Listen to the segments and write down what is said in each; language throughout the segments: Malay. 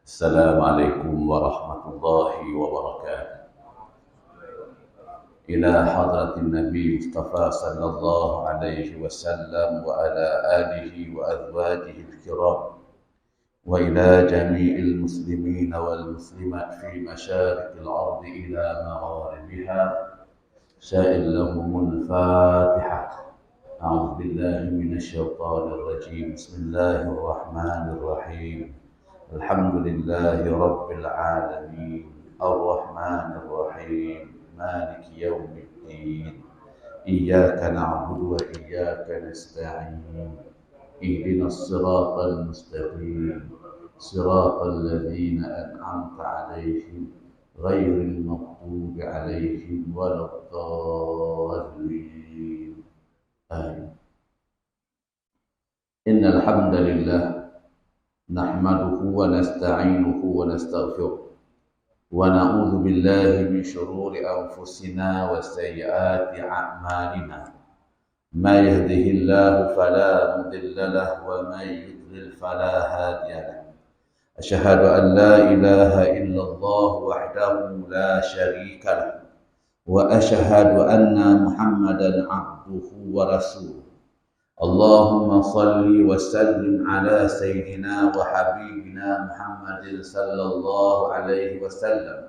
السلام عليكم ورحمة الله وبركاته. إلى حضرة النبي مصطفى صلى الله عليه وسلم وعلى آله وأزواجه الكرام، وإلى جميع المسلمين والمسلمات في مشارق الأرض إلى مغاربها، سائل لهم الفاتحة. أعوذ بالله من الشيطان الرجيم. بسم الله الرحمن الرحيم. الحمد لله رب العالمين الرحمن الرحيم مالك يوم الدين، إياك نعبد وإياك نستعين، اهدنا الصراط المستقيم صراط الذين أنعمت عليهم غير المغضوب عليهم ولا الضالين. آمين. إن الحمد لله نحمده ونستعينه ونستغفره ونعوذ بالله من شرور أنفسنا وسيئات أعمالنا. ما يهده الله فلا مضل له ومن يضلل فلا هادي له. أشهد أن لا إله إلا الله وحده لا شريك له، وأشهد أن محمدا عبده ورسوله. اللهم صل وسلم على سيدنا وحبيبنا محمد صلى الله عليه وسلم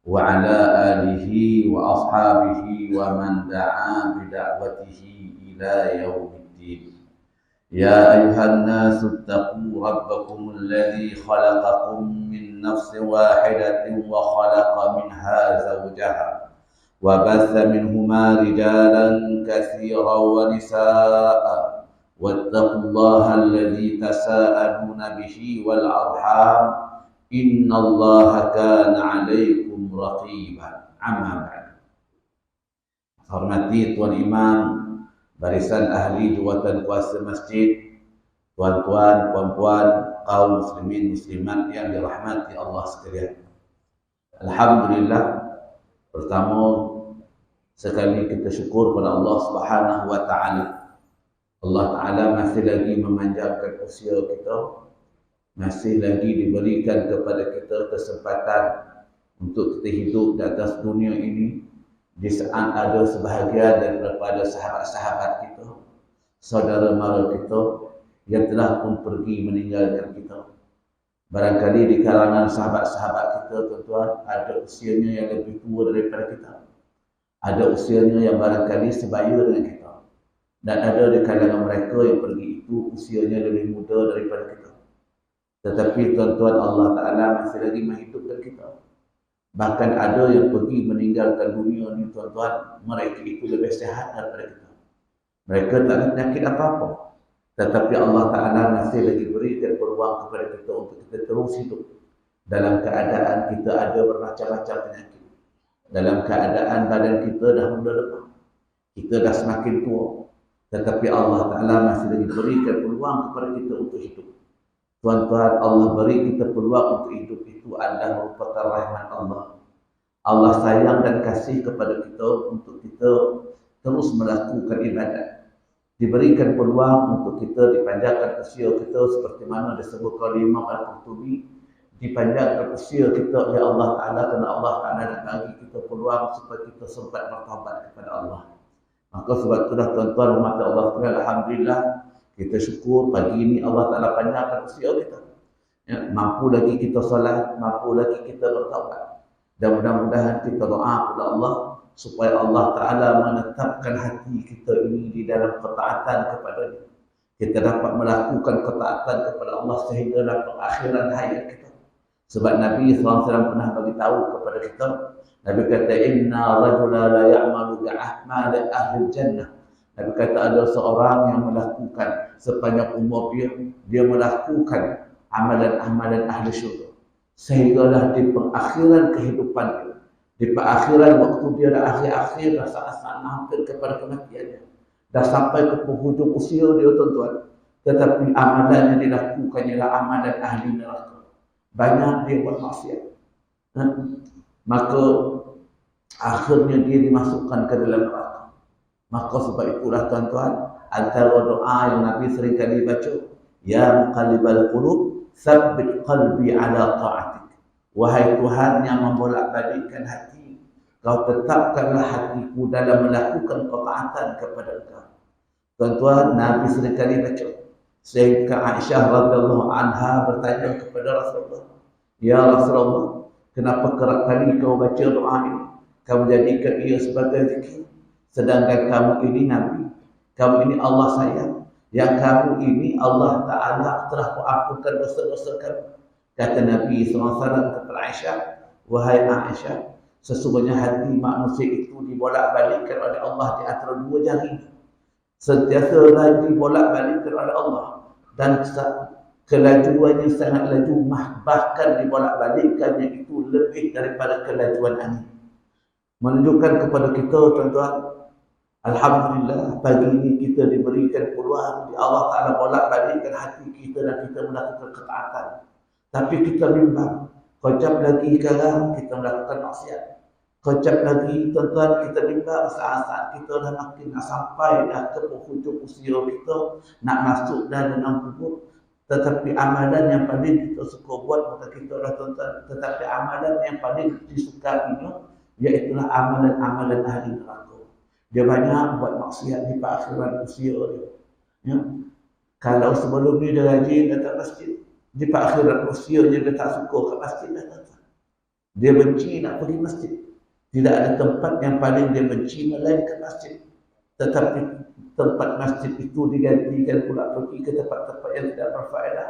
وعلى آله وأصحابه ومن دعا بدعوته إلى يوم الدين. يا أيها الناس اتقوا ربكم الذي خلقكم من نفس واحدة وخلق منها زوجها وبث منهما رجالا كثيرا ونساء، واتقوا الله الذي تساءلون به والأرحام إن الله كان عليكم رقيبا. أما بعد. Hormati Tuan Imam, barisan ahli jawatan kuasa masjid, tuan-tuan, puan-puan, kaum muslimin muslimat yang dirahmati Allah sekalian. Alhamdulillah, pertama sekali kita syukur pada Allah Subhanahu wa taala. Allah taala masih lagi memanjangkan usia kita, masih lagi diberikan kepada kita kesempatan untuk kita hidup di atas dunia ini di saat ada sebahagian daripada sahabat-sahabat kita, saudara mara kita yang telah pun pergi meninggalkan kita. Barangkali di kalangan sahabat-sahabat kita, tuan-tuan, ada usianya yang lebih tua daripada kita. Ada usianya yang barangkali sebaya dengan kita. Dan ada di kalangan mereka yang pergi itu usianya lebih muda daripada kita. Tetapi tuan-tuan, Allah Ta'ala masih lagi menghidupkan kita. Bahkan ada yang pergi meninggalkan dunia ini, tuan-tuan, mereka itu lebih sehat daripada kita. Mereka tak ada penyakit apa-apa. Tetapi Allah Ta'ala masih lagi berikan peluang kepada kita untuk kita terus hidup dalam keadaan kita ada bermacam-macam penyakit, dalam keadaan badan kita dah mula lemah, kita dah semakin tua, tetapi Allah Ta'ala masih lagi berikan peluang kepada kita untuk hidup. Tuan-tuan, Allah beri kita peluang untuk hidup itu adalah merupakan rahmat Allah. Allah sayang dan kasih kepada kita untuk kita terus melakukan ibadat. Diberikan peluang untuk kita dipanjangkan usia kita seperti mana disebut oleh Imam Al-Qurtubi, dipanjangkan usia kita oleh Allah Ta'ala kerana Allah Ta'ala nak bagi kita peluang supaya kita sempat bertaubat kepada Allah. Maka sebab itulah tuan-tuan umat Allah sekalian, alhamdulillah kita syukur pagi ini Allah Ta'ala panjangkan usia kita. Ya, mampu lagi kita solat, mampu lagi kita bertaubat. Dan mudah-mudahan kita doa kepada Allah supaya Allah Ta'ala menetapkan hati kita ini di dalam ketaatan kepada-Nya. Kita dapat melakukan ketaatan kepada Allah sehingga dapat akhiran hayat kita. Sebab Nabi SAW pernah bagi tahu kepada kita, Nabi kata, Inna rajula la ya'malu bi'ahmali ahli jannah. Nabi kata ada seorang yang melakukan sepanjang umur dia melakukan amalan-amalan ahli syurga. Sehinggalah di pengakhiran kehidupan dia, di perakhiran waktu dia dah akhir-akhir, dah saat-saat hampir kepada kematiannya, dah sampai ke penghujung usia dia, tuan-tuan, tetapi amalan yang dilakukan ialah amalan ahli neraka. Banyak dia buat maksiat, maka akhirnya dia dimasukkan ke dalam neraka. Maka sebab itulah tuan-tuan, antara doa yang Nabi sering kali baca, Ya muqallibal qulub Tsabbit qalbi ala ta'atik. Wahai Tuhan yang membolak-balikkan hati, kau tetapkanlah hatiku dalam melakukan ketaatan kepada Engkau. Tuan-tuan, Nabi seringkali baca. Sehingga Aisyah radhiyallahu anha bertanya kepada Rasulullah, "Ya Rasulullah, kenapa kerap kali kau baca doa ini? Kau menjadikan ia sebagai zikir. Sedangkan kamu ini Nabi, kamu ini Allah sayang. Yang kamu ini Allah Ta'ala telah mengampunkan dosa-dosa kamu." Kata Nabi SAW kepada Aisyah, "Wahai Aisyah, sesungguhnya hati manusia itu dibolak-balikkan oleh Allah di antara dua jari. Sentiasa lagi bolak-balikkan oleh Allah. Dan kelajuannya sangat laju, bahkan dibolak-balikkannya itu lebih daripada kelajuan angin." Menunjukkan kepada kita, tuan-tuan, alhamdulillah, pagi ini kita diberikan peluang di Allah Ta'ala bolak-balikkan hati kita dan kita melakukan ketaatan. Tapi kita bimbang, kocap lagi sekarang kita melakukan maksiat. Kocap lagi, tuan-tuan, kita bimbang saat-saat kita dah makin nak sampai dah ke penghujung usia kita, nak masuk dah dalam kubur. Tetapi amalan yang paling kita suka buat, maka kita dah, tuan-tuan, tetapi amalan yang paling disukainya iaitulah amalan-amalan ahli neraka. Dia banyak buat maksiat di akhirat usia dia. Ya. Kalau sebelum ni dia rajin datang masjid, di akhirat usia dia tak suka ke masjid dah. Dia benci nak pergi masjid. Tidak ada tempat yang paling dia benci melainkan masjid. Tetapi tempat masjid itu digantikan pula pergi ke tempat-tempat yang tidak berfaedah.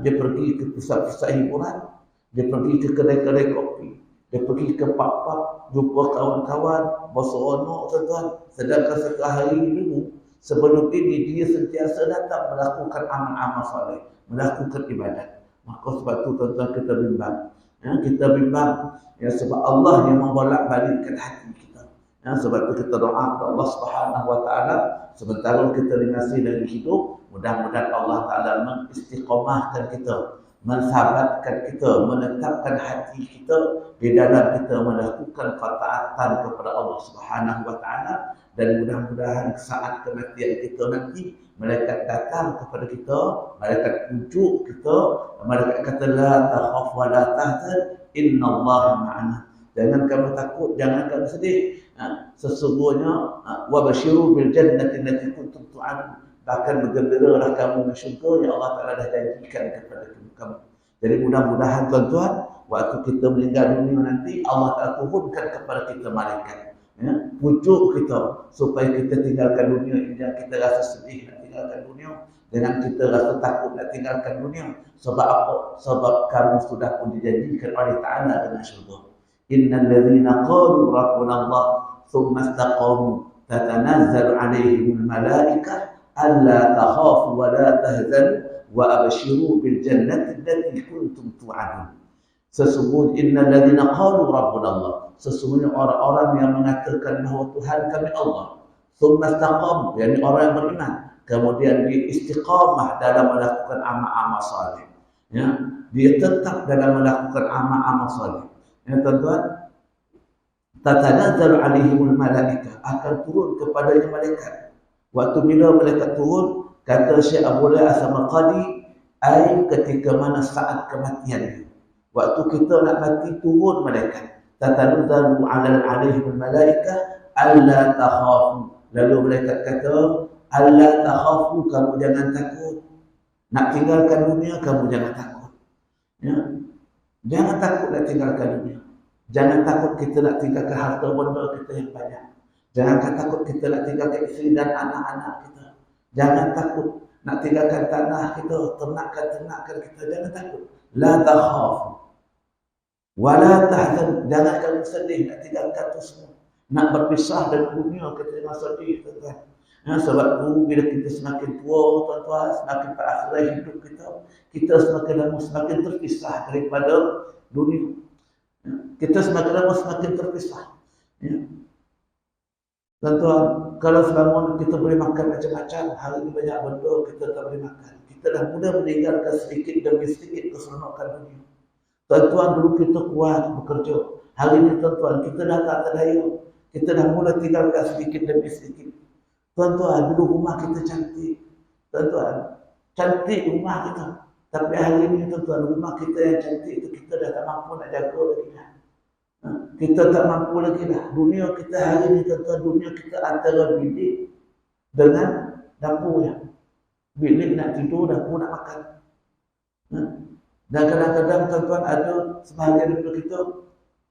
Dia pergi ke pusat-pusat hiburan, dia pergi ke kedai-kedai kopi, dia pergi ke pub-pub, jumpa kawan-kawan, berseronok, tuan-tuan. Sedangkan sekali dulu, sebelum ini dia sentiasa datang melakukan amal-amal soleh, melakukan ibadat. Maka sebab itu, tuan-tuan, kita bimbang. Ya, kita bimbang. Ya, sebab Allah yang membolak-balikkan hati kita. Ya, sebab itu kita doa kepada Allah Subhanahu Wa Taala sementara kita masih lagi hidup, mudah-mudahan Allah Taala mengistiqamahkan kita, mensabatkan kita, menetapkan hati kita di dalam kita melakukan ketaatan kepada Allah Subhanahu Wa Taala, dan mudah-mudahan saat kematian kita nanti malaikat datang kepada kita, malaikat pujuk kita, malaikat kata la takhaf wa la tahzan innallaha ma'ana. Jangan kamu takut, jangan kamu sedih. Sesungguhnya wa basyiru bil jannati allati kuntum tu'adun. Bahkan bergembiralah kamu dengan syurga yang Allah Taala dah janjikan kepada kamu. Jadi mudah-mudahan, tuan-tuan, waktu kita meninggal dunia nanti Allah Taala turunkan kepada kita malaikat, ya, pujuk kita supaya kita tinggalkan dunia ini dan kita rasa sedih nak tinggalkan dunia, dengan kita rasa takut nak tinggalkan dunia. Sebab apa? Sebab kamu sudah pun dijanjikan oleh Ta'ala dengan syurga. Innal ladzina qalu rabbuna Allah thumma istaqamu tatanazzalu 'alaihimul malaikah alla takhafu wa la tahzanu wa abshiru bil jannati allati kuntum tu'adun. Sesungguhnya innal ladzina qalu rabbuna Allah, sesungguhnya orang-orang yang mengatakan bahawa Tuhan kami Allah, thumma istaqamu, yakni orang yang beriman, kemudian dia istiqamah dalam melakukan amal-amal saleh. Ya, dia tetap dalam melakukan amal-amal saleh. Ya, tuan-tuan, tatanazzalu 'alaihimul malaikah, akan turun kepadanya malaikat. Waktu bila malaikat turun, kata Syekh Abu Lai As-Samarqandi, ai ketika mana saat kematian. Waktu kita nak mati, turun malaikat. Tatanazzalu 'alaihimul malaikah alla takhafu. Lalu malaikat kata, alla takhafu, kamu jangan takut. Nak tinggalkan dunia, kamu jangan takut. Ya. Jangan takut nak tinggalkan dunia. Jangan takut kita nak tinggalkan harta benda kita yang banyak. Jangan takut kita nak tinggalkan isteri dan anak-anak kita. Jangan takut nak tinggalkan tanah kita, ternakan-ternakan kita. Jangan takut. La takhafu wa la tahzan. Jangan kamu sedih nak tinggalkan itu semua. Nak berpisah dari dunia, kita jangan sedih, tuan-tuan. Ya, sebab tu bila kita semakin tua, tuan-tuan, semakin terakhir hidup kita semakin lama semakin terpisah daripada dunia. Ya, kita semakin lama semakin terpisah. Ya. Tuan-tuan, kalau selama kita boleh makan macam-macam, hari ini banyak benda kita tak boleh makan. Kita dah mudah meninggalkan sedikit demi sedikit keseronokan dunia. Tuan-tuan, dulu kita kuat bekerja. Hari ini, tuan-tuan, kita dah tak terdaya. Kita dah mula tinggalkan sedikit demi sedikit. Tuan-tuan, dulu rumah kita cantik. Tuan-tuan, cantik rumah kita. Tapi hari ini tuan-tuan, rumah kita yang cantik itu kita dah tak mampu nak jaga lagi dah. Kita tak mampu lagi dah. Dunia kita hari ini tuan-tuan, dunia kita antara bilik dengan dapur ya. Bilik nak tidur, dapur nak makan. Dan kadang-kadang tuan-tuan ada sebahagian daripada kita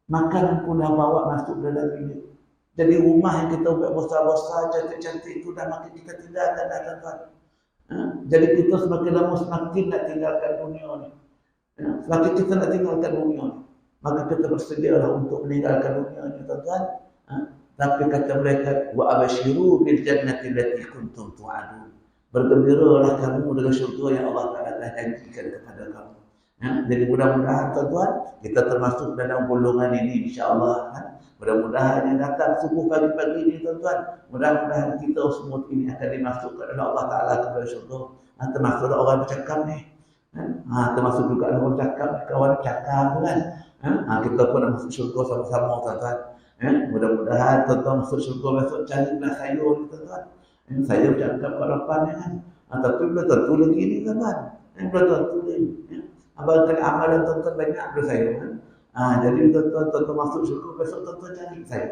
makanan pun dah bawa masuk dalam bilik. Jadi rumah yang kita buat besar-besar, cantik-cantik itu dah makin kita tinggalkan dah tuan-tuan. Jadi kita semakin lama semakin nak tinggalkan dunia ni. Semakin kita nak tinggalkan dunia ni, maka kita bersedialah untuk meninggalkan dunia ni tuan-tuan. Tapi kata mereka, wa abashiru bil jannati allati kuntum tu'adun. Bergembiralah kamu dengan syurga yang Allah Taala telah janjikan kepada kamu. Jadi mudah-mudahan tuan-tuan kita termasuk dalam golongan ini insya-Allah. Mudah-mudahan yang datang subuh pagi-pagi ini tuan-tuan, mudah-mudahan kita semua ini akan dimasukkan oleh Allah Taala kepada syurga. Termasuk orang bercakap ni. Termasuk juga orang bercakap, kawan bercakap kan. Kita pun nak masuk syurga sama-sama tuan-tuan. Mudah-mudahan tuan-tuan masuk syurga besok carilah sayur ni tuan-tuan. Saya bercakap kat depan ni kan. Tapi belum tentu lagi ni tuan-tuan. Belum tentu lagi. Abang kena amalan tuan-tuan banyak daripada saya kan. Jadi tuan-tuan masuk syurga besok tuan-tuan cari saya.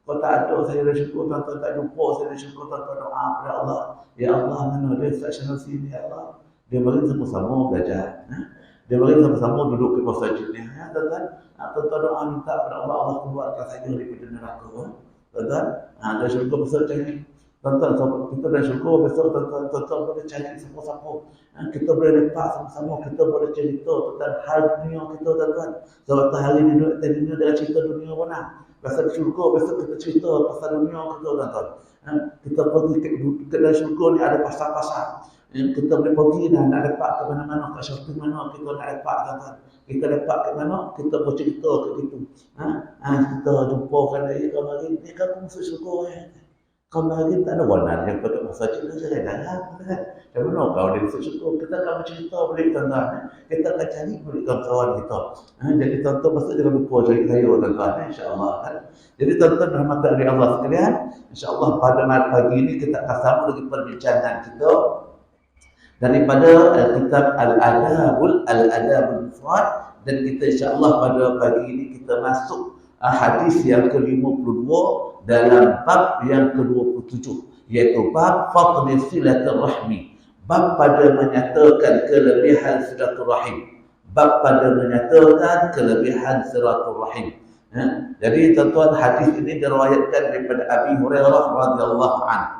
Kalau tak ada saya dah syukur, tuan-tuan tak jumpa saya dah syukur, tuan-tuan doa kepada Allah. Ya Allah, mana dia Ustaz sini ya Allah. Dia bagi sama-sama belajar. Dia bagi sama-sama duduk di masjid ni. Tuan-tuan, tuan-tuan doa minta kepada Allah, Allah keluarkan saya daripada neraka. Tuan-tuan, dah syurga besok cari. Tuan-tuan, kita dah syukur besok tuan-tuan boleh cari siapa-siapa. Kita boleh lepak sama-sama, kita boleh cerita tentang hal dunia kita tuan-tuan. Sebab hari ni dunia dengan cerita dunia mana. Pasal syurga besok kita cerita pasal dunia kita tuan-tuan. Kita pergi ke dalam syurga ni ada pasar-pasar. Kita boleh pergi dah nak lepak ke mana-mana, ke shopping mana kita nak lepak tuan-tuan. Kita lepak ke mana, kita bercerita ke situ. Kita jumpa kan dia kau hari ni kan masuk syurga ya. Kau lagi tak ada warna yang pada masa cerita saya dah. Macam mana kau dia syukur kita akan bercerita balik tuan-tuan. Kita akan cari balik kawan-kawan kita. Jadi tuan-tuan pasal jangan lupa cari saya tuan-tuan insya-Allah kan. Jadi tuan-tuan rahmat dari Allah sekalian, insya-Allah pada malam pagi ini kita akan sama lagi perbincangan kita daripada kitab Al-Adabul Mufrad, dan kita insya-Allah pada pagi ini kita masuk hadis yang ke-52 dalam bab yang ke-27, iaitu bab fadli silaturrahmi, bab pada menyatakan kelebihan silaturrahim, bab pada menyatakan kelebihan silaturrahim. Jadi tuan-tuan, hadis ini diriwayatkan daripada Abi Hurairah radhiyallahu anhu.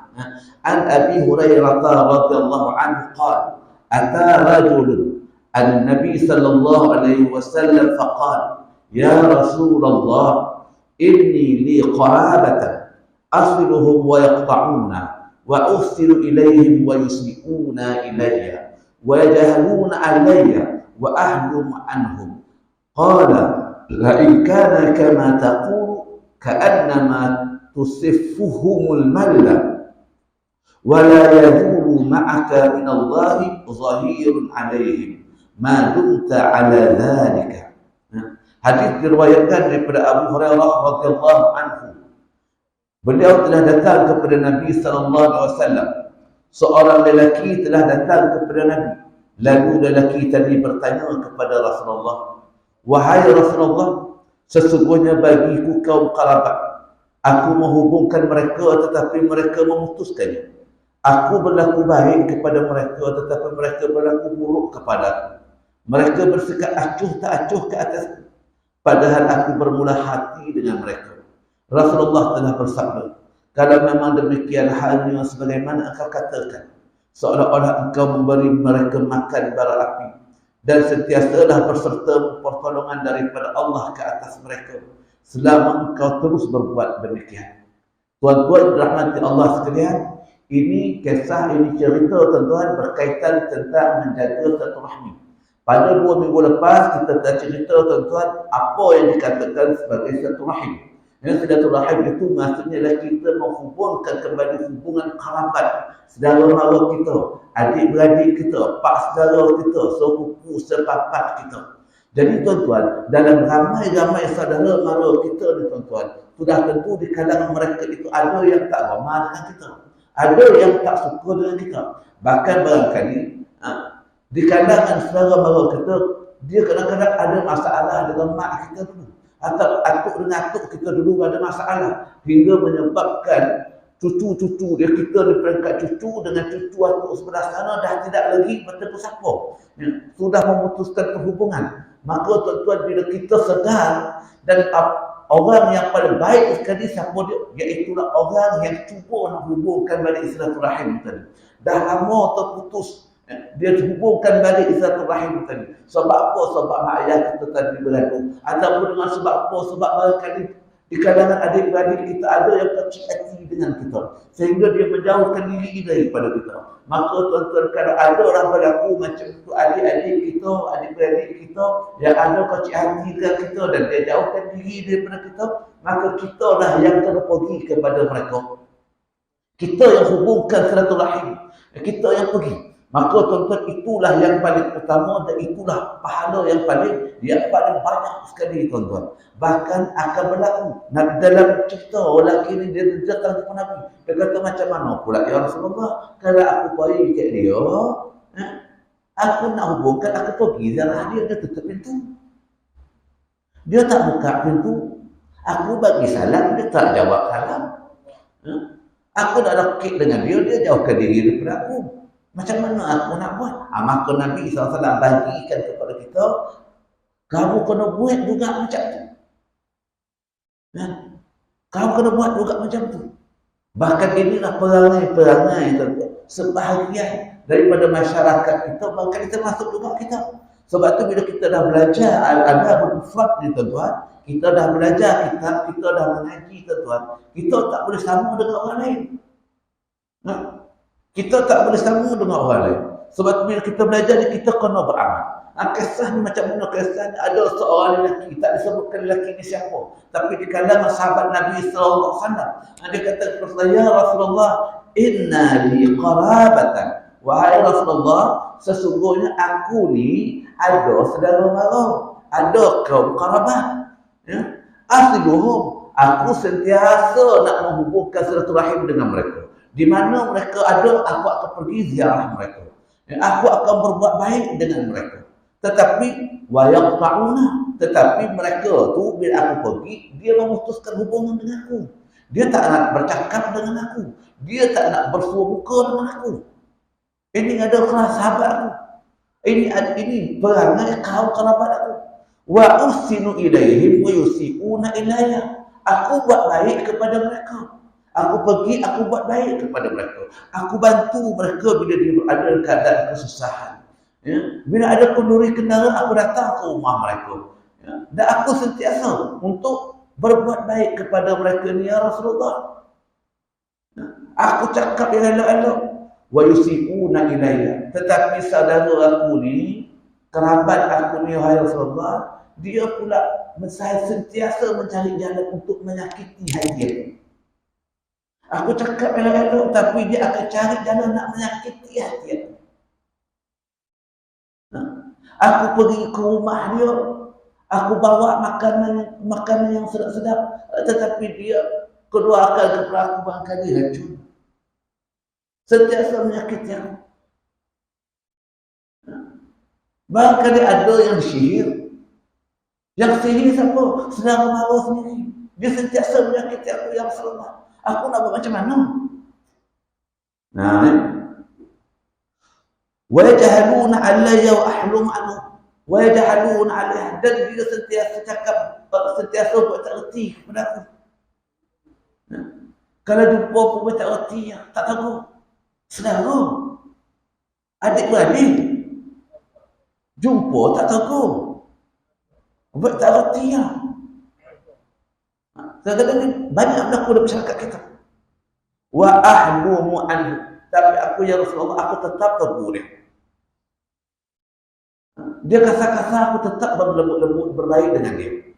An Abi Hurairah radhiyallahu anhu qala ata rajulun an-nabi sallallahu alaihi wasallam faqala ya Rasulullah inni li qarabatan asiluhum wa yaqta'una wa ursilu ilayhim wa yusmi'una ilayya wa yajhaluna alayya wa ahlum anhum qala la in kana kama taqulu ka'annama tusiffuhumul malla wa la yadhuru ma'aka min Allah zahirun alayhim ma dumta ala dhalika. Hadis diriwayatkan daripada Abu Hurairah radhiyallahu anhu. Beliau telah datang kepada Nabi sallallahu alaihi wasallam. Seorang lelaki telah datang kepada Nabi. Lalu lelaki tadi bertanya kepada Rasulullah, "Wahai Rasulullah, sesungguhnya bagiku kaum kerabat. Aku menghubungkan mereka tetapi mereka memutuskannya. Aku berlaku baik kepada mereka tetapi mereka berlaku buruk kepadaku. Mereka bersikap acuh tak acuh ke atasku. Padahal aku bermula hati dengan mereka." Rasulullah telah bersabda, "Kalau memang demikian halnya sebagaimana engkau katakan, seolah-olah engkau memberi mereka makan bara api, dan sentiasalah berserta pertolongan daripada Allah ke atas mereka, selama engkau terus berbuat demikian." Tuan-tuan rahmati Allah sekalian, ini kisah, ini cerita tuan-tuan berkaitan tentang menjaga silaturahmi. Pada 2 minggu lepas kita telah cerita tuan-tuan apa yang dikatakan sebagai silaturahim. Silaturahim itu maksudnya adalah kita menghubungkan kembali hubungan kerabat, saudara mara kita, adik-beradik kita, pak saudara kita, sepupu sepapat kita. Jadi tuan-tuan, dalam ramai-ramai saudara mara kita ni tuan-tuan, sudah tentu di kalangan mereka itu ada yang tak ramah dengan kita, ada yang tak suka dengan kita. Bahkan barangkali Di kalangan saudara mara kita, dia kadang-kadang ada masalah dengan mak kita dulu. Atau atuk dengan atuk kita dulu ada masalah. Hingga menyebabkan cucu-cucu dia, kita di peringkat cucu dengan cucu atuk sebelah sana dah tidak lagi bertemu sapa. Ya, sudah memutuskan perhubungan. Maka tuan-tuan, bila kita sedar dan orang yang paling baik sekali siapa dia, iaitulah orang yang cuba nak hubungkan balik silaturahim tadi. Dah lama terputus, dia hubungkan balik silaturahim tadi. Sebab apa? Sebab mak ayah kita tadi bergaduh. Ataupun dengan sebab apa? Sebab barangkali di kalangan adik-beradik kita ada yang kecil hati dengan kita, sehingga dia menjauhkan diri daripada kita. Maka tuan-tuan, kalau ada orang berlaku macam itu, adik-adik kita, adik-beradik kita yang ada kecil hati dengan kita dan dia jauhkan diri daripada kita, maka kita lah yang kena pergi kepada mereka. Kita yang hubungkan silaturahim, kita yang pergi. Maka tuan-tuan, itulah yang paling utama dan itulah pahala yang paling banyak sekali tuan-tuan. Bahkan akan berlaku. Nabi dalam cerita lelaki ni dia datang kepada Nabi. Dia kata, macam mana pula ya Rasulullah, kalau aku pergi kat dia, aku nak hubungkan, aku pergi zarah dia tutup pintu. Dia tak buka pintu. Aku bagi salam, dia tak jawab salam. Aku nak rakit dengan dia, dia jauhkan diri daripada aku. Macam mana aku nak buat? Maka Nabi SAW bagikan kepada kita, kamu kena buat juga macam tu. Kamu kena buat juga macam tu. Bahkan inilah perangai-perangai sebahagian daripada masyarakat kita, bahkan kita masuk juga kita. Sebab tu bila kita dah belajar ada berfat ni tuan-tuan, kita dah belajar kitab, kita dah mengaji tuan-tuan, kita tak boleh sama dengan orang lain. Kita tak boleh sama dengan orang lain. Sebab bila kita belajar ni, kita kena beramal. Kisah ni macam mana kisah ni? Ada seorang lelaki, tak disebutkan lelaki ni siapa, tapi di kalangan sahabat Nabi SAW, dia kata kepada saya, ya Rasulullah, inna li qarabatan. Wahai Rasulullah, sesungguhnya aku ni ada saudara mara, ada kaum kerabat. Asluhum, aku sentiasa nak menghubungkan silaturahim dengan mereka. Di mana mereka ada, aku akan pergi ziarah mereka. Aku akan berbuat baik dengan mereka. Tetapi wayaqta'una, tetapi mereka tu bila aku pergi, dia memutuskan hubungan dengan aku. Dia tak nak bercakap dengan aku. Dia tak nak bersua muka dengan aku. Ini ada kelas sahabat aku. Ini perangai kaum kerabat aku. Wa usinu ilaihim wa yusi'una ilayya. Aku buat baik kepada mereka. Aku pergi, aku buat baik kepada mereka. Aku bantu mereka bila dia berada dalam keadaan kesusahan. Bila ada kenduri kendara, aku datang ke rumah mereka. Dan aku sentiasa untuk berbuat baik kepada mereka ni, ya Rasulullah. Aku cakap yang elok-elok. Wa yusi'una ilayya. Tetapi saudara aku ni, kerabat aku ni, ya Rasulullah, dia pula sentiasa mencari jalan untuk menyakiti hati aku. Aku cakap elok-elok, tapi dia akan cari jalan nak menyakiti hati aku. Aku pergi ke rumah dia, aku bawa makanan yang sedap-sedap, tetapi dia keluarkan kepada aku barangkali racun. Sentiasa menyakiti aku. Barangkali ada yang sihir. Yang sihir siapa? Saudara mara sendiri. Dia sentiasa menyakiti aku, ya Rasulullah. Aku nak buat macam mana? Wa yajhaluna alayya wa ahlum anhu. Wa yajhaluna alayya. Dan dia sentiasa cakap, sentiasa buat tak reti kepada aku. Kalau jumpa pun buat tak reti, tak tahu. Saudara, adik-beradik, jumpa tak tahu. Buat tak reti. Kadang-kadang ni banyak berlaku dalam masyarakat kita. Wa ahlumu anhu. Tapi aku, ya Rasulullah, aku tetap tegur dia. Dia kasar-kasar, aku tetap berlembut-lembut berbaik dengan dia.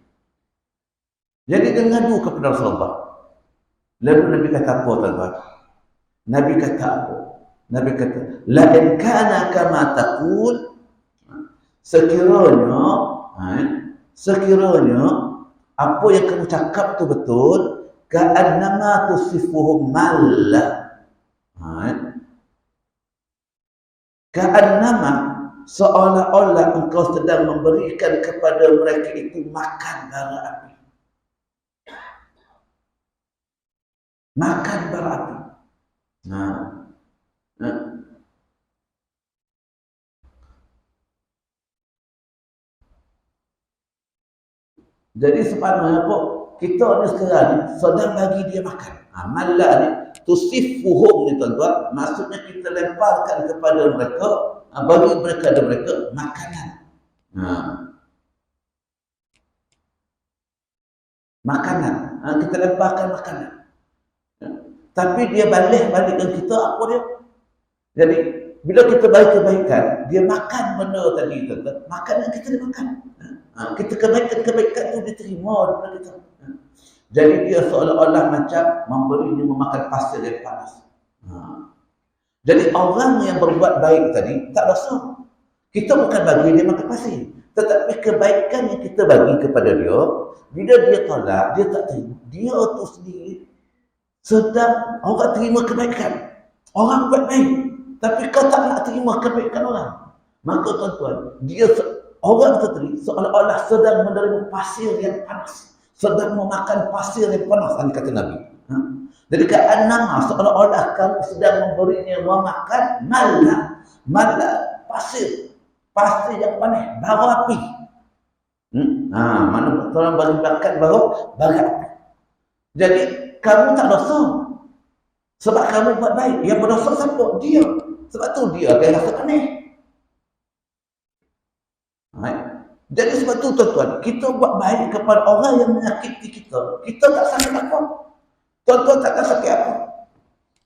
Jadi dia ngadu kepada Rasulullah. Lalu Nabi kata apa, tuan-tuan? Nabi kata apa? Nabi kata, la in kana kama taqul, sekiranya apa yang kamu cakap tu betul, ka'annama tusifuhum malla. Ka'annama, Seolah-olah engkau sedang memberikan kepada mereka itu makan bara api. Makan bara api. Nah, jadi sebenarnya apa? Kita ni sekarang ni sedang bagi dia makan. Malah ni tusifuhum ni tuan-tuan, maksudnya kita lemparkan kepada mereka, bagi mereka makanan. Makanan. Kita lemparkan makanan. Tapi dia balikkan kita apa dia? Jadi bila kita bagi kebaikan, dia makan benda tadi tuan-tuan, makanan kita dia makan. Kita kebaikan tu diterima daripada kita. Jadi dia seolah-olah macam memberinya memakan pasir yang panas. Jadi orang yang berbuat baik tadi tak dosa. Kita bukan bagi dia makan pasir, tetapi kebaikan yang kita bagi kepada dia, bila dia tolak, dia tak terima. Dia tu sendiri sedang orang terima kebaikan. Orang buat baik, tapi kau tak nak terima kebaikan orang. Maka tuan-tuan, orang itu tadi seolah-olah sedang menerima pasir yang panas, sedang memakan pasir yang panas, kata Nabi. Jadi ka'annama seolah-olah kamu sedang memberinya memakan mala pasir yang panas, bara api. Mana orang bagi makan bara api. Jadi kamu tak dosa sebab kamu buat baik. Yang berdosa siapa? Dia. Sebab tu dia akan rasa panas. Jadi sebab tu tuan-tuan, kita buat baik kepada orang yang menyakiti kita. Kita tak sakit apa. Tuan-tuan takkan sakit apa.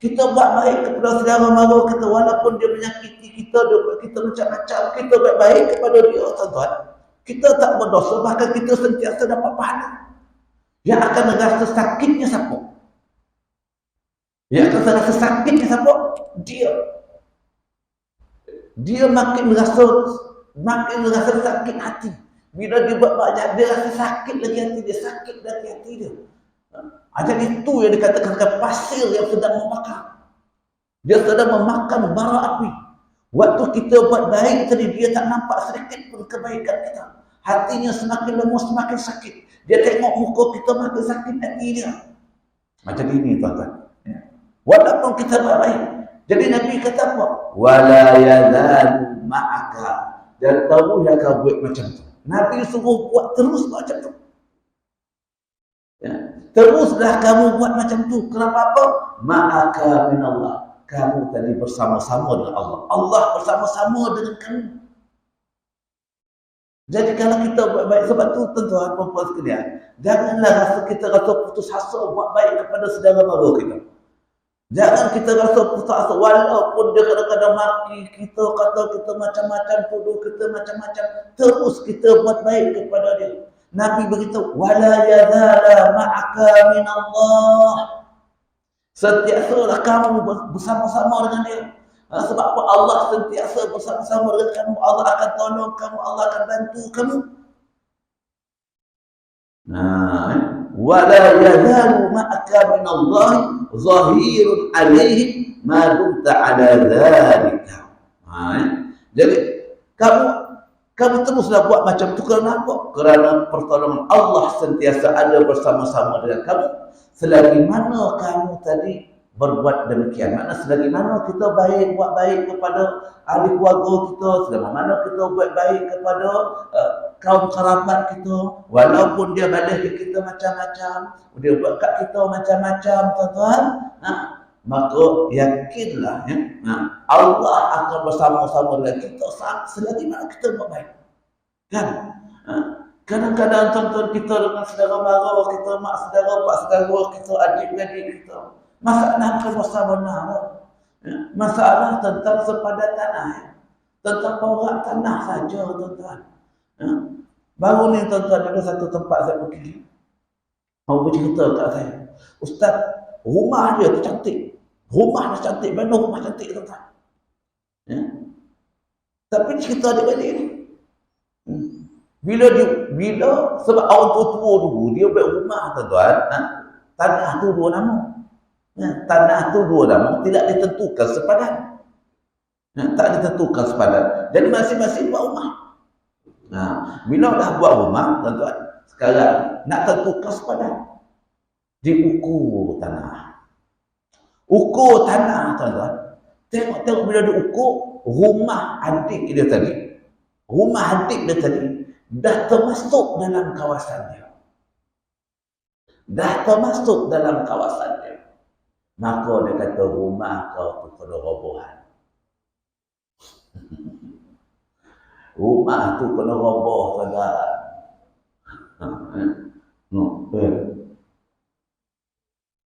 Kita buat baik kepada saudara mara kita, walaupun dia menyakiti kita, dia buat kita macam-macam, kita buat baik kepada dia, tuan-tuan. Kita tak berdosa, bahkan kita sentiasa dapat pahala. Yang akan rasa sakitnya siapa? Yang akan rasa sakitnya siapa? Dia makin merasa sakit hati. Bila dia buat banyak, dia rasa sakit lagi hati dia, sakit lagi hati dia. Jadi itu yang dikatakan pasir yang sedang memakan. Dia sedang memakan bara api. Waktu kita buat baik tadi, dia tak nampak sedikit pun kebaikan kita. Hatinya semakin lemah, semakin sakit. Dia tengok muka kita makin sakit hati dia. Macam ini tuan-tuan. Walaupun kita buat baik. Jadi Nabi kata apa? Wala yazalu ma'aka. Dan tahu yang kau buat macam tu. Nabi suruh buat terus macam tu. Teruslah kamu buat macam tu. Kenapa apa? Ma'aka minallah. Kamu tadi bersama-sama dengan Allah. Allah bersama-sama dengan kamu. Jadi kalau kita buat baik, sebab tu tuan-tuan puan-puan sekalian, janganlah kita rasa putus asa buat baik kepada saudara mara kita. Jangan kita rasa putus asa walaupun dia kadang-kadang maki kita, kata kita macam-macam, tuduh kita macam-macam, terus kita buat baik kepada dia. Nabi beritahu, wala yazala ma'aka minallah. Sentiasalah kamu bersama-sama dengan dia. Sebab apa? Allah sentiasa bersama-sama dengan kamu. Allah akan tolong kamu, Allah akan bantu kamu. Wala yazalu ma'aka minallahi zahirun alaihi ma dumta ala dhalika. Jadi kamu teruslah buat macam tu. Kerana apa? Kerana pertolongan Allah sentiasa ada bersama-sama dengan kamu selagi mana kamu tadi berbuat demikian. Maknanya selagi mana kita buat baik kepada ahli keluarga kita, selama mana kita buat baik kepada kaum kerabat kita, walaupun dia balas ke kita macam-macam, dia buat kat kita macam-macam, tuan-tuan, maka yakinlah Allah akan bersama-sama dengan kita selagi mana kita buat baik. Kan? Kadang-kadang tuan-tuan kita dengan saudara mara kita, mak saudara, pak saudara kita, adik-adik kita, masalah bukan masalah benar. Masalah tentang sepadan tanah, tentang porak tanah saja, tuan-tuan. Baru ni tuan-tuan ada satu tempat saya pergi. Orang bercerita kat saya, Ustaz, rumah dia tu cantik. Rumah dia cantik, mana rumah cantik, tuan-tuan. Tapi cerita adik-adik ni, bila sebab orang tua-tua dulu dia buat rumah, tuan-tuan, tanah tu dua nama. Tanah tu dua nama, tidak ditentukan sepadan. Tak ditentukan sepadan. Jadi masing-masing buat rumah. Bila dah buat rumah, tuan-tuan, sekarang nak tentukan sepadan. Diukur tanah. Ukur tanah, tuan-tuan. Tengok bila diukur, rumah adik dia tadi, dah termasuk dalam kawasan dia. Maka dia kata rumah kau tu kena robohan. Rumah tu kena roboh, tuan-tuan.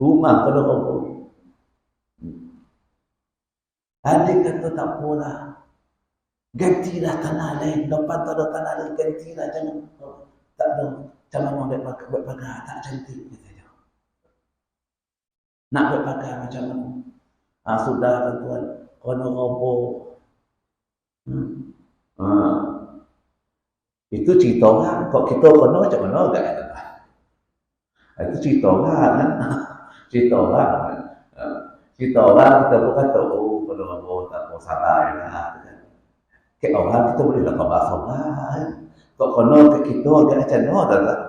Rumah kena roboh. Adik kata tak apalah. Gantilah tanah lain. Lepas tu ada tanah lain, gantilah. Jangan. Tak ada. Jangan mau buat pagar. Tak cantik. Kata. Nak buat pagar macam mana? Sudah, tuan-tuan. Kena roboh. Itu cerita orang. Kok kita kena macam mana agak kata. Itu cerita orang kan. Cerita orang kita pun kata, kena roboh tak mau sabar lah. Ke orang kita boleh lah khabar sabar. Kok kena ke kita agak macam mana tak?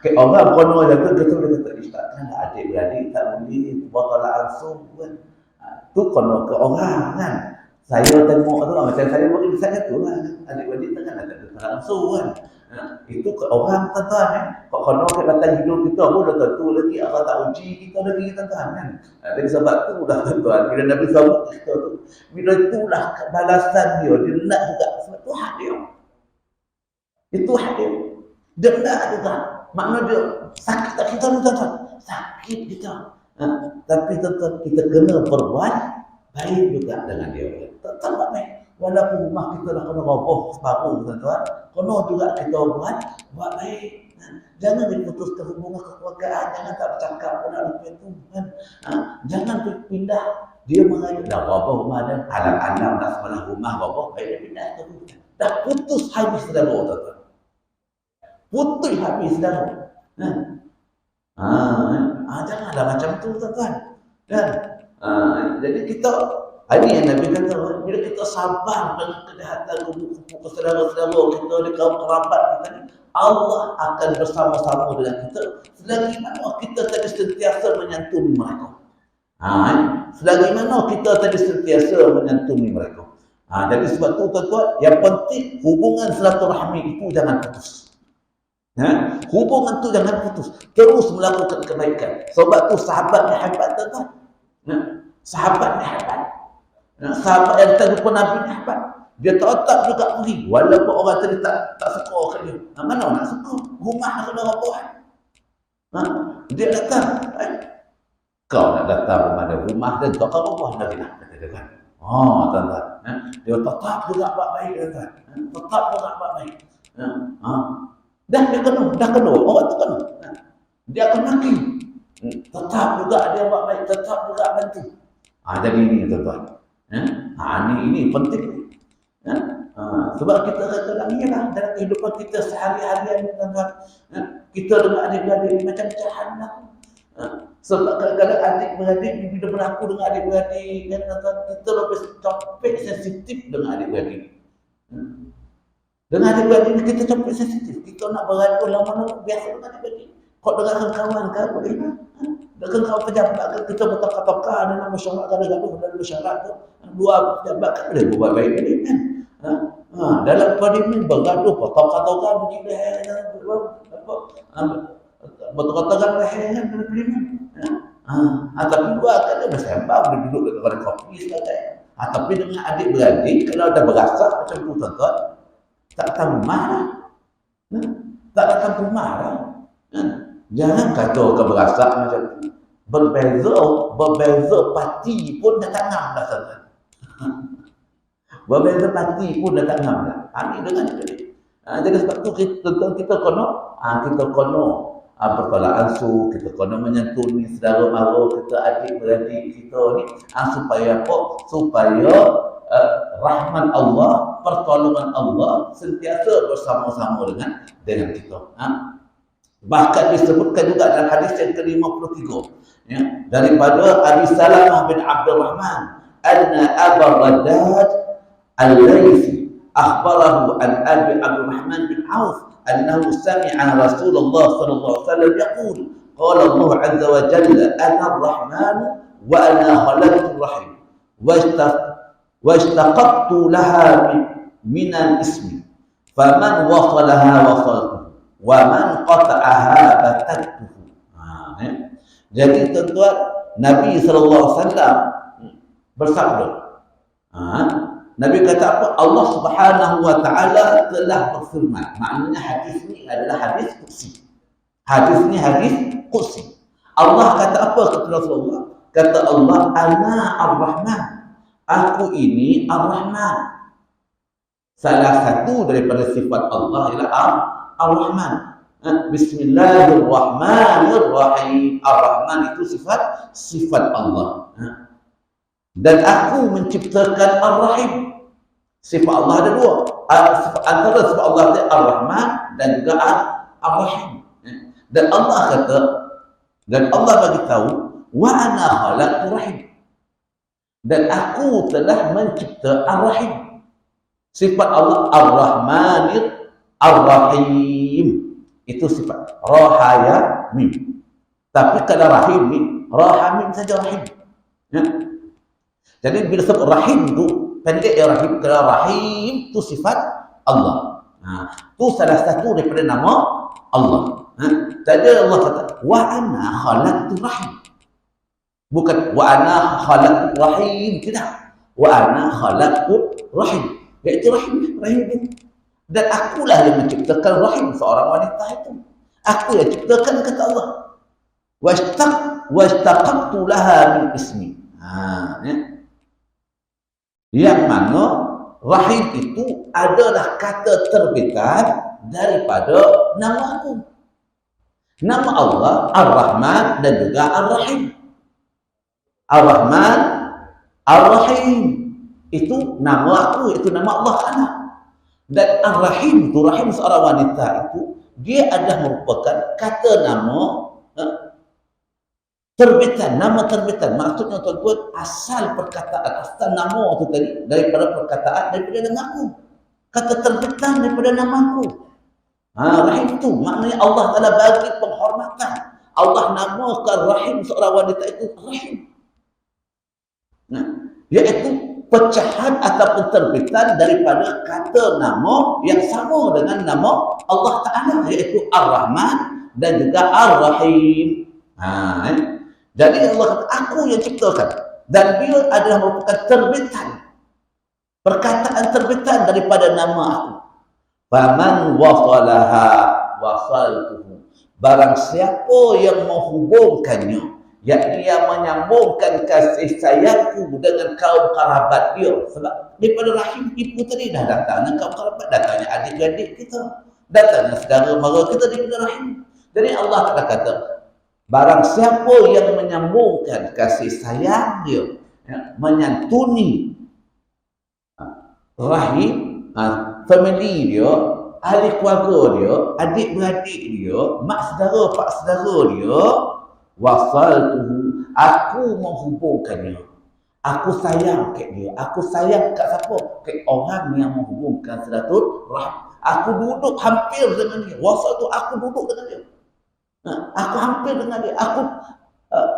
Ke orang kena jatuh kita boleh kata, takkan adik-beradik tak boleh botol langsung kan. Tu kena ke orang kan. Saya tengok tu macam saya bagi saya tu lah. Adik-beradik takkan ada langsung kan. Itu ke orang tuan-tuan kan. Kok kena ke batang hidup kita pun dah tentu lagi Allah tak uji kita lagi tuan-tuan kan. Jadi sebab tu dah tuan-tuan, bila Nabi sebut kita tu, bila itulah balasan dia nak juga sebab tu hak dia. Itu hak dia. Dia nak juga. Makna dia sakit tak kita tuan-tuan. Sakit kita. Tapi tuan-tuan kita kena berbuat baik juga dengan dia. Tak buat baik. Walaupun rumah kita dah kena roboh separuh tuan-tuan, kena juga kita buat baik. Jangan diputuskan hubungan kekeluargaan, jangan tak bercakap pun nak lupa itu kan. Jangan pindah. Dia mengajuk dah roboh rumah dia, anak-anak nak sebelah rumah roboh, baik dia pindah ke rumah. Dah putus habis saudara tuan-tuan. Putus habis saudara. Janganlah macam tu tuan-tuan. Dan jadi kita ini yang Nabi kata, bila kita sabar dengan kejahatan kumpul saudara-saudara kita di kaum kerabat kita ni, Allah akan bersama-sama dengan kita selagi mana kita tadi sentiasa menyantuni mereka. Selagi mana kita tadi sentiasa menyantuni mereka. Jadi sebab tu tuan-tuan, yang penting hubungan silaturahmi itu jangan putus. Hubungan tu jangan putus. Terus melakukan kebaikan. Sebab tu sahabat ni hebat tuan-tuan. Sahabat ni hebat. Sahabat yang tak jumpa Nabi ni hebat. Dia tetap juga pergi. Walaupun orang tadi tak suka kat dia. Mana nak suka? Rumah nak kena roboh. Dia datang. Kau nak datang rumah dia. Rumah dia tak kau roboh lagi nak. Kata dia kan. Tuan-tuan. Dia tetap juga buat baik tuan-tuan. Tetap juga buat baik. Dah kena. Orang tu kena. Dia akan maki. Tetap juga dia buat baik. Tetap juga bantu. Jadi ini tuan-tuan. Ini penting. Sebab kita kata lagi lah dalam kehidupan kita sehari-hari ni tuan-tuan. Kita dengan adik-beradik ni macam jahanam. Sebab kadang-kadang adik-beradik bila berlaku dengan adik-beradik kan tuan-tuan, kita lebih capek sensitif dengan adik-beradik. Dengan adik-beradik ni kita capek sensitif. Kita nak beradu lama-lama biasa dengan adik-beradik. Kau dengan kawan kan boleh lah. Dengan kawan pejabat kan kita bertakar-takar dalam masyarakat gaduh dalam masyarakat. Dua pejabat kan boleh buat baik ni kan. Dalam parlimen bergaduh takar-takar begini bertakar-takar leher kan dalam parlimen. Tapi dua kan dia bersembang boleh duduk dekat kopi sebagainya. Tapi dengan adik-beradik kalau ada berasa macam tu tuan-tuan, tak tahu marah. Tak akan marah. Jangan kata kau berasa macam tu. Berbeza parti pun dah tak ngam dah tuan-tuan. Berbeza parti pun dah tak ngam dah. Ini dengan ini. Jadi sebab tu kita kena pertolongan su, kita kena menyantuni saudara mara kita, adik-beradik kita ni supaya apa? Supaya rahmat Allah, pertolongan Allah sentiasa bersama-sama dengan kita. Bahkan disebutkan juga dalam hadis yang ke-53 daripada Abi Salamah bin Abdul Rahman anna Abu Raddad al-Laythi akhbarahu an Abi Abdurrahman bin Auf annahu sami'a Rasulullah sallallahu alaihi wasallam yaqul qala Allah azza wa jalla ana ar-rahman wa ana khalaqtu ar-rahim washtaqaqtu laha min al-ismi faman wasalaha wasaltuhu wa man qata'aha batattuhu. Jadi tuan-tuan, Nabi SAW bersabda, Nabi kata apa? Allah Subhanahu Wa Taala telah berfirman. Maknanya hadis ini adalah hadis qudsi. Hadis ini hadis qudsi. Allah kata apa kepada Rasulullah? Kata Allah, Ana Ar-Rahman. Aku ini Ar-Rahman. Salah satu daripada sifat Allah ialah Ar-Rahman. Bismillahirrahmanirrahim. Ar-Rahman itu sifat Allah. Dan aku menciptakan Ar-Rahim. Sifat Allah ada dua. Antara sifat Allah itu Ar-Rahman dan juga Ar-Rahim. Dan Allah kata, dan Allah bagi tahu, wa ana khalaqtu rahim. Dan aku telah mencipta Ar-Rahim. Sifat Allah Ar-Rahmanir Ar-Rahim. Itu sifat Rahaya Mim. Tapi kalau Rahim ni, Rahamim saja Rahim. Ya. Jadi bila sebut Rahim tu, pendek ya Rahim. Kalau Rahim tu sifat Allah. Tu salah satu daripada nama Allah. Tadi Allah kata, wa ana khalaqtu rahim. Bukan wa ana khalaqtu rahim, tidak. Wa ana khalaqtu rahim. Iaitu rahim itu. Dan akulah yang menciptakan rahim seorang wanita itu. Aku yang ciptakan, kata Allah. Washtaqaqtu laha min ismi. Yang mana rahim itu adalah kata terbitan daripada nama aku. Nama Allah Ar-Rahman dan juga Ar-Rahim. Ar-Rahman Ar-Rahim itu nama aku, itu nama Allah Ta'ala. Dan Ar-Rahim itu, rahim seorang wanita itu, dia adalah merupakan kata nama terbitan, nama terbitan. Maksudnya tuan-tuan, asal perkataan, asal nama itu tadi daripada perkataan, daripada nama aku. Kata terbitan daripada nama aku. Rahim itu maknanya Allah Ta'ala bagi penghormatan. Allah namakan rahim seorang wanita itu rahim. Iaitu pecahan ataupun terbitan daripada kata nama yang sama dengan nama Allah Ta'ala, iaitu Ar-Rahman dan juga Ar-Rahim. Jadi Allah kata, aku yang ciptakan. Dan dia adalah merupakan terbitan, perkataan terbitan daripada nama aku. Faman wasalaha wasaltuhu. Barang siapa yang menghubungkannya, yakni yang menyambungkan kasih sayangku dengan kaum kerabat dia. Sebab daripada rahim ibu tadi dah datangnya kaum kerabat, datangnya adik-adik kita, datangnya saudara mara kita daripada rahim. Jadi Allah Ta'ala kata, barang siapa yang menyambungkan kasih sayang dia, menyantuni rahim, family dia, ahli keluarga dia, adik-beradik dia, mak saudara, pak saudara dia, wasaltuhu, aku menghubungkannya. Aku sayang kat dia. Aku sayang kat siapa? Kat orang yang menghubungkan silaturahim. Aku duduk hampir dengan dia. Wasaltu, aku duduk dengan dia. Aku hampir dengan dia.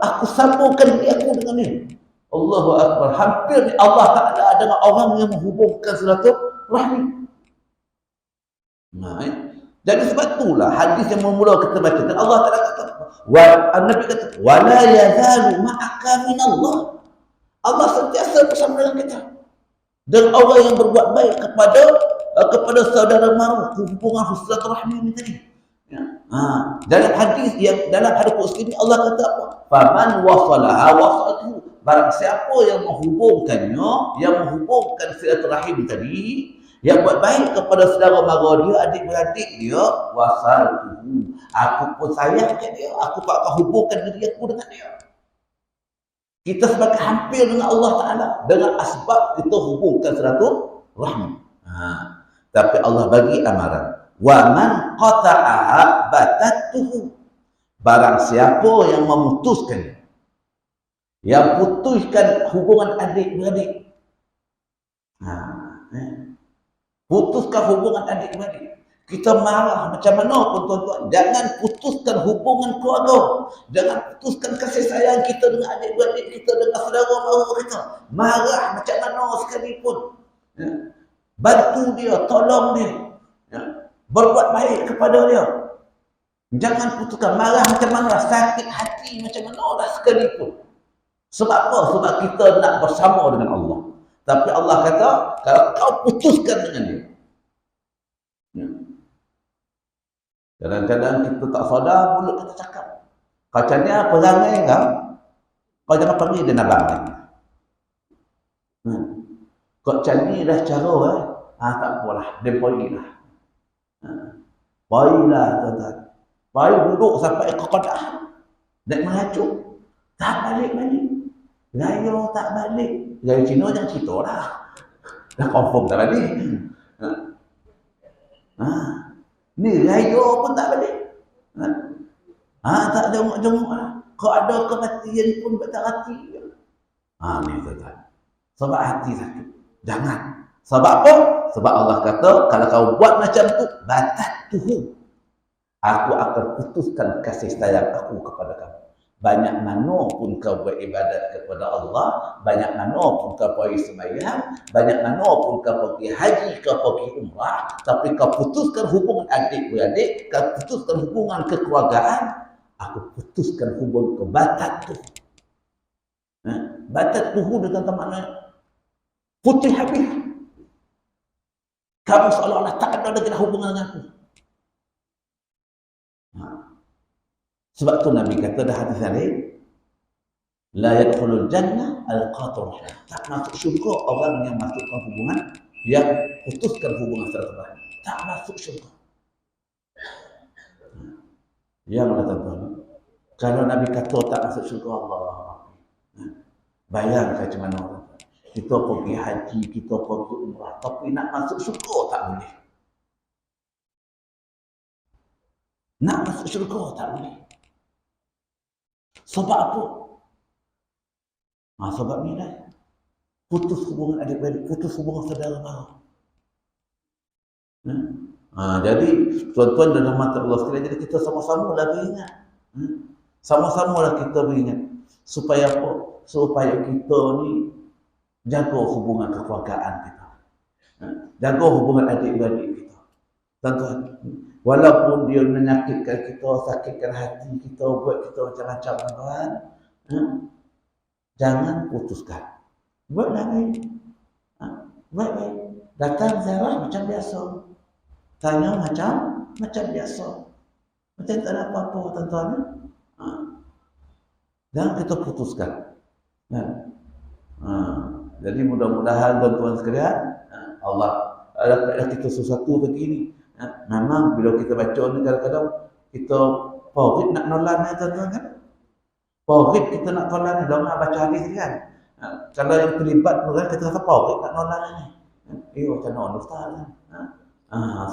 Aku sambungkan diri aku dengan dia. Allahu Akbar. Hampir Allah Ta'ala dengan orang yang menghubungkan silaturahim. Jadi sebab itulah hadis yang memula kita baca, dan Allah Ta'ala kata, Nabi kata, wala yazalu ma'aka minallah. Allah sentiasa bersama dengan kita. Dan orang yang berbuat baik kepada saudara mara, hubungan silaturahmi ini tadi. Dalam hadis qudsi ini Allah kata apa? Faman wasalaha wasaltuhu. Barang siapa yang menghubungkannya, yang menghubungkan silaturahim tadi, yang buat baik kepada saudara mara dia, adik-beradik dia, wasaltuhu, aku pun sayang kat dia, aku akan hubungkan diri aku dengan dia. Kita sebagai hampir dengan Allah Ta'ala, dengan asbab kita hubungkan silaturahmi. Tapi Allah bagi amaran, wa man qata'aha batattuhu. Barang siapa yang memutuskan, Yang putuskan hubungan adik-beradik. Putuskan hubungan adik-beradik. Kita marah macam mana pun tuan-tuan, jangan putuskan hubungan keluarga. Jangan putuskan kasih sayang kita dengan adik-beradik kita, dengan saudara mara kita. Marah macam mana sekalipun. Bantu dia, tolong dia. Berbuat baik kepada dia. Jangan putuskan, marah macam mana, sakit hati macam mana lah sekalipun. Sebab apa? Sebab kita nak bersama dengan Allah. Tapi Allah kata, kalau kau putuskan dengan dia. Kadang-kadang kita tak sadar, mulut kita cakap. Kacanya perangai kau jangan panggil dia nabang lagi. Kau cari dah cara, tak apalah, dia pergi lah. Pergilah, tuan-tuan. Pergi duduk sampai ke Qadah. Naik mengajuk. Tak balik-balik. Raya tak balik. Raya Cina jangan cerita lah. Dah confirm tak balik. Ni raya pun tak balik. Tak jenguk-jenguk lah. Kalau ada kematian pun tak hati. Ni tuan-tuan. Sebab hati sakit. Jangan. Sebab apa? Sebab Allah kata, kalau kau buat macam tu, batatuhu. Aku akan putuskan kasih sayang aku kepada kamu. Banyak mana pun kau beribadat kepada Allah, banyak mana pun kau pergi sembahyang, banyak mana pun kau pergi haji, kau pergi umrah, tapi kau putuskan hubungan adik-beradik, kau putuskan hubungan kekeluargaan, aku putuskan hubungan ke batatuhu. Batatuhu dengan makna putih habis. Kamu seolah-olah tak ada lagi hubungan dengan aku. Sebab tu Nabi kata dah hadis lain, la yadkhulul jannah al-qatur. Tak masuk syurga orang yang masukkan hubungan, yang putuskan hubungan silaturahmi. Tak masuk syurga. Yang mana tuan-tuan? Kalau Nabi kata tak masuk syurga, Allah. Bayangkan macam mana orang. Kita pergi haji, kita pergi umrah, tapi nak masuk syurga tak boleh. Nak masuk syurga tak boleh. Sebab apa? Sebab ni lah. Putus hubungan adik-beradik, putus hubungan saudara mara. Jadi, tuan-tuan dan rahmat Allah sekalian, jadi kita sama-sama lah beringat. Sama-sama lah kita beringat. Supaya apa? Supaya kita ni jaga hubungan kekeluargaan kita. Jaga hubungan adik-beradik kita. Tuan-tuan, walaupun dia menyakitkan kita, sakitkan hati kita, buat kita macam-macam, tuan-tuan, jangan putuskan. Buatlah baik. Baik-baik. Datang ziarah macam biasa. Tanya macam biasa. Macam tak ada apa-apa, tuan-tuan. Jangan kita putuskan. Jadi mudah-mudahan tuan-tuan sekalian, Allah ada kita sesuatu begini. Memang bila kita baca ni kadang-kadang kita favorit nak nolan tuan-tuan kan. Favorit kita nak nolan ni, dah baca hadis ni kan. Kalau yang terlibat tu kan kita kata favorit nak nolan ni. Macam mana ustaz kan.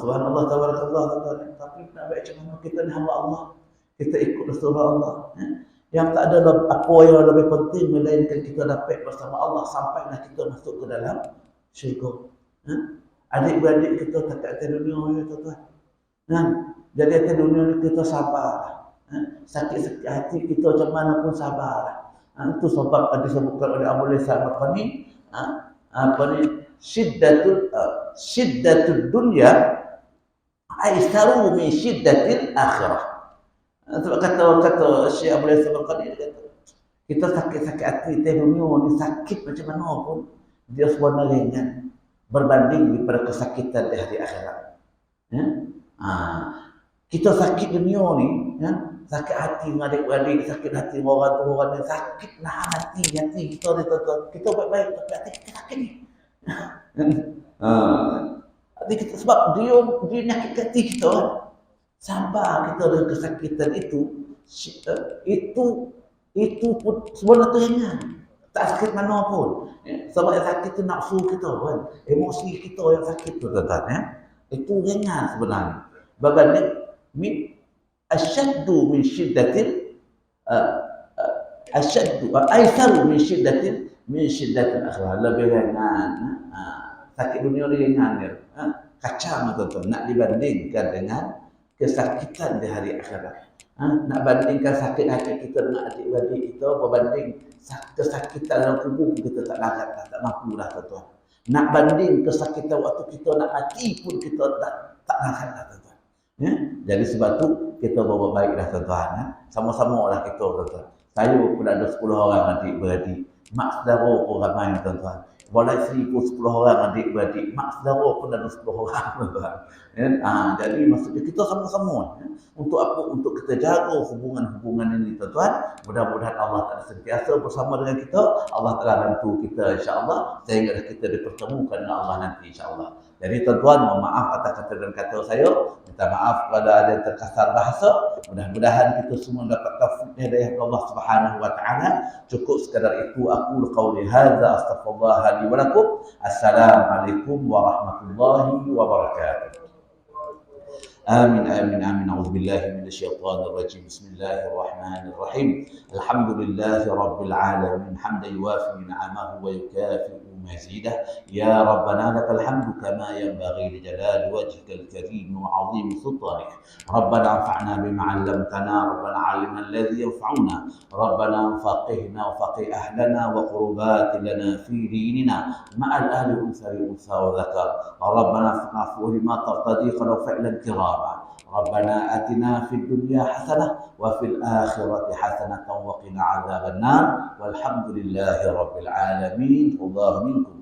Subhanallah tabarakallah tuan-tuan. Tapi nak baca mana kita ni hamba Allah. Kita ikut Rasulullah Allah. Yang tak ada apa yang lebih penting melainkan kita dapat bersama Allah sampailah kita masuk ke dalam syurga. Adik-beradik kita tak atas dunia ya tuan-tuan. Jadi atas dunia ni kita sabar. Sakit-sakit hati kita macam mana pun sabar. Itu sebab disebutkan oleh Abu Lisan Al-Qani, syiddatul dunya aisaru min syiddatil akhirah. Sebab kata Syekh Abu Lisan Al-Qani, kita sakit-sakit hati atas dunia ni, sakit macam mana pun dia sebenarnya ringan berbanding daripada kesakitan di hari akhirat. Kita sakit dunia ni, sakit hati dengan adik-beradik, sakit hati dengan orang tua, orang ni, sakit nahan hati kita ni tuan-tuan. Kita baik-baik tapi hati kita sakit ni. Hati kita sebab dia nyakit hati kita kan. Sabar kita dengan kesakitan itu pun sebenarnya ringan. Tak sakit mana pun. Sebab yang sakit tu nafsu kita kan. Emosi kita yang sakit tu tuan-tuan. Itu ringan sebenarnya. Berbanding asyaddu min syiddatil asyaddu aitharu min syiddatil akhirah, lebih ringan. Sakit dunia ringan ya. Kacau tuan-tuan, nak dibandingkan dengan kesakitan di hari akhirat. Nak bandingkan sakit hati kita dengan adik-adik kita, berbanding kesakitan dalam kubur kita tak larat dah, tak mampu dah tuan-tuan. Nak banding kesakitan waktu kita nak mati pun kita tak larat dah tuan-tuan. Ya? Jadi sebab tu kita bawa baik dah tuan-tuan. Sama-sama lah kita tuan-tuan. Saya pun ada 10 orang adik-beradik. Mak saudara pun ramai tuan-tuan. Walai isteri pun 10 orang adik-beradik. Mak saudara pun ada 10 orang tuan-tuan. Ya? Jadi maksudnya kita sama-sama. Ya? Untuk apa? Untuk kita jaga hubungan-hubungan ini tuan-tuan. Mudah-mudahan Allah Ta'ala sentiasa bersama dengan kita. Allah Ta'ala bantu kita insya-Allah sehingga kita dipertemukan dengan Allah nanti insya-Allah. Jadi tuan-tuan, mohon maaf atas kata dan kata saya. Minta maaf kepada ada yang terkasar bahasa. Mudah-mudahan kita semua dapat taufik hidayah Allah Subhanahu wa taala. Cukup sekadar itu aku qauli hadza astaghfirullah li wa lakum. Assalamualaikum warahmatullahi wabarakatuh. آمين آمين آمين. أعوذ بالله من الشيطان الرجيم. بسم الله الرحمن الرحيم. الحمد لله رب العالمين حمدا يوافي نعمه ويكافئ مزيده. يا ربنا لك الحمد كما ينبغي لجلال وجهك الكريم وعظيم سلطانك. ربنا انفعنا بما علمتنا. ربنا علمنا الذي ينفعنا. ربنا فقهنا وفقه أهلنا وقربات لنا في ديننا مع الأهل أنثى أنثى وذكر. ربنا فاعف لما ترتضي خلوا فعلا كراما. ربنا آتنا في الدنيا حسنة وفي الآخرة حسنة وقنا عذاب النار والحمد لله رب العالمين. الله منكم.